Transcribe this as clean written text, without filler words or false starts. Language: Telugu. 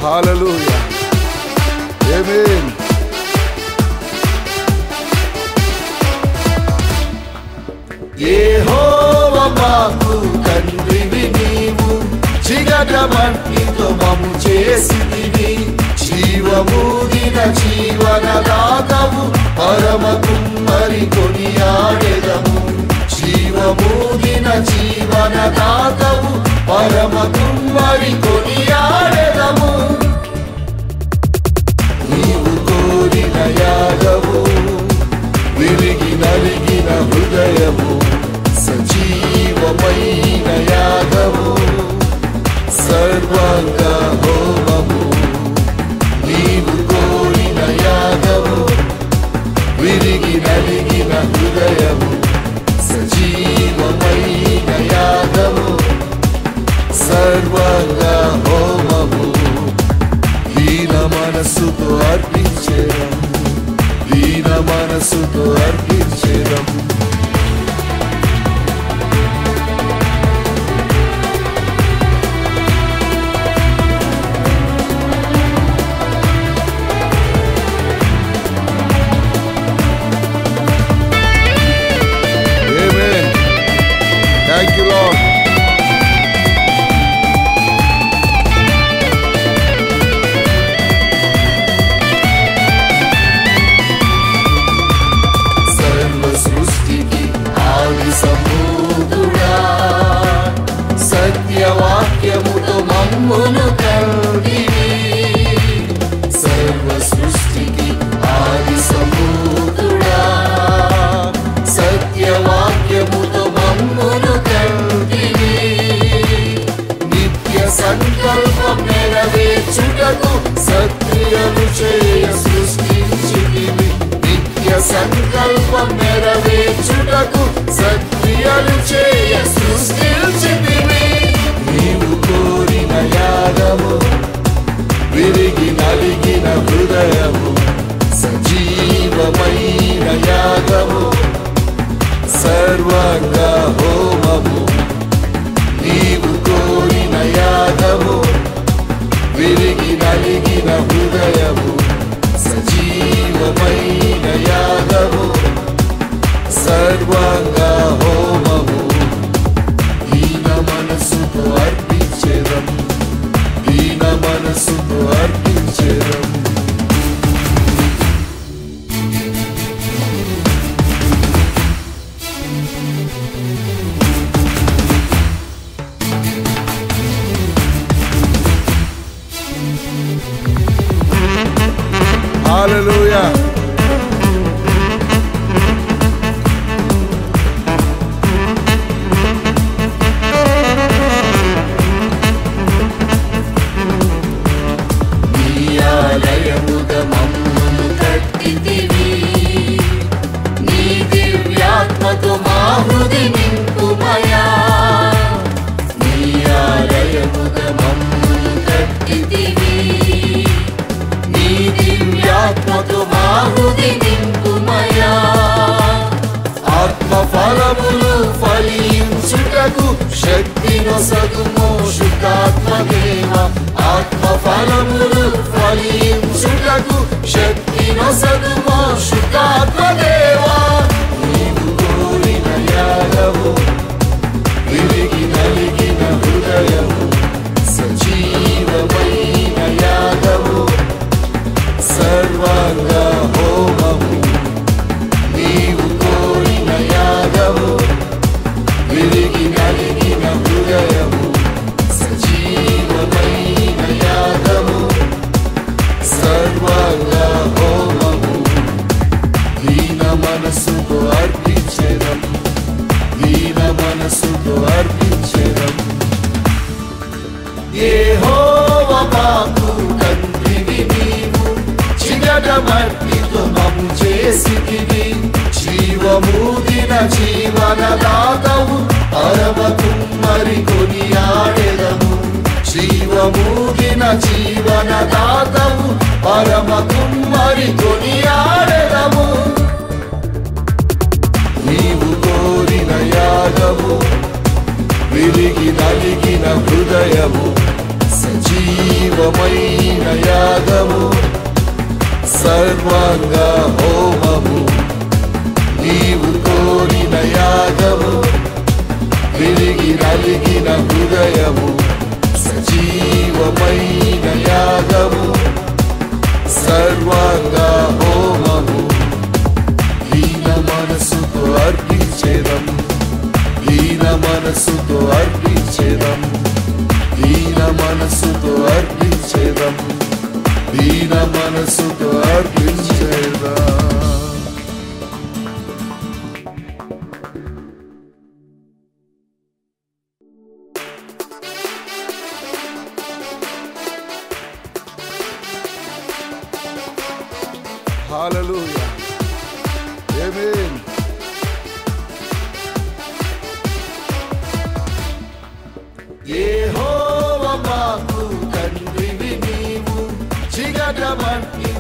Hallelujah. Amen. యెహోవా మాకు తండ్రివి నీవు, చిగట మట్టితో మమ్ము చేసితివి. జీవమూదిన జీవనదాతవు, పరమ కుమ్మరి కొనియాడెదము. జీవమూదిన జీవనదాతవు, పరమ కుమ్మరి కొనియాడెదము. నీవు కోరిన యాగము, విరిగి నలిగిన హృదయము, సజీవమైన యాగము, సర్వాంగ హోమము. నీవు కోరిన యాగము, విరిగి నలిగిన హృదయము, సజీవమైన యాగము, సర్వాంగ హోమము. దీన మనసుతో అర్పించేదం, దీన మనసుతో అర్పించేదం. Amen. Thank you, Lord. సమూదుడా, సత్యవాక్యముతో మమ్మును కల్గివి. సర్వ సృష్టికి ఆది సమూదుడా, సత్యవాక్యముతో మమ్మును కల్గివి. నిత్య సంకల్పం నెరవేర్చుటకు సత్క్రియలు చేయ సృష్టించితివి. నిత్య సంకల్పం నెరవేర్చుటకు సత్క్రియలు చేయ సృష్టించితివి. నీవు కోరిన యాగము, విరిగి నలిగిన హృదయము, సజీవమైన యాగము, సర్వాంగ హోమము. నీవు కోరిన యాగము, విరిగి నలిగిన హృదయము, సజీవమైన యాగము, సర్వాంగ హోమము. దీన మనసుతో అర్పించేదం, దీన మనసుతో అర్పించేదం. Hallelujah. ఆత్మఫలములు ఫలించుటకు శక్తి నొసగుము శుద్ధాత్మదేవ. ఆత్మఫలములు ఫలించుటకు శక్తి నొసగుము శుద్ధాత్మదేవ. నీవు కోరిన యాగము, విరిగి నలిగిన హృదయము, సజీవమైన యాగము, సర్వాంగ హోమము. నీవు కోరిన యాగము, విరిగి నలిగిన హృదయము, సజీవమైన యాగము, సర్వాంగ హోమము. దీన మనసుతో అర్పించేదం, దీన మనసుతో అర్పించేదం. యెహోవా మాకు తండ్రివి నీవు, చిగట మట్టితో మమ్ము చేసితివి జీవమూదిన జీవనదాతవు పరమ కుమ్మరి కొనియాడెదము జీవమూదిన జీవనదాతవు పరమ కుమ్మరి కొనియాడెదము నీవు కోరిన యాగము విరిగి నలిగిన హృదయము సజీవమైన యాగము సర్వాంగ హోమము నీవు కోరిన యాగము విరిగి నలిగిన హృదయము సజీవమైన యాగము సర్వాంగ హోమము దీన మనసుతో అర్పించేదం దీన మనసుతో అర్పించేదం దీన మనసుతో అర్పించేదం దీన మనసుతో అర్పించేదా హల్లెలూయా ఆమేన్ యెహోవా మాకు తండ్రివి నీవు చిగటమట్టి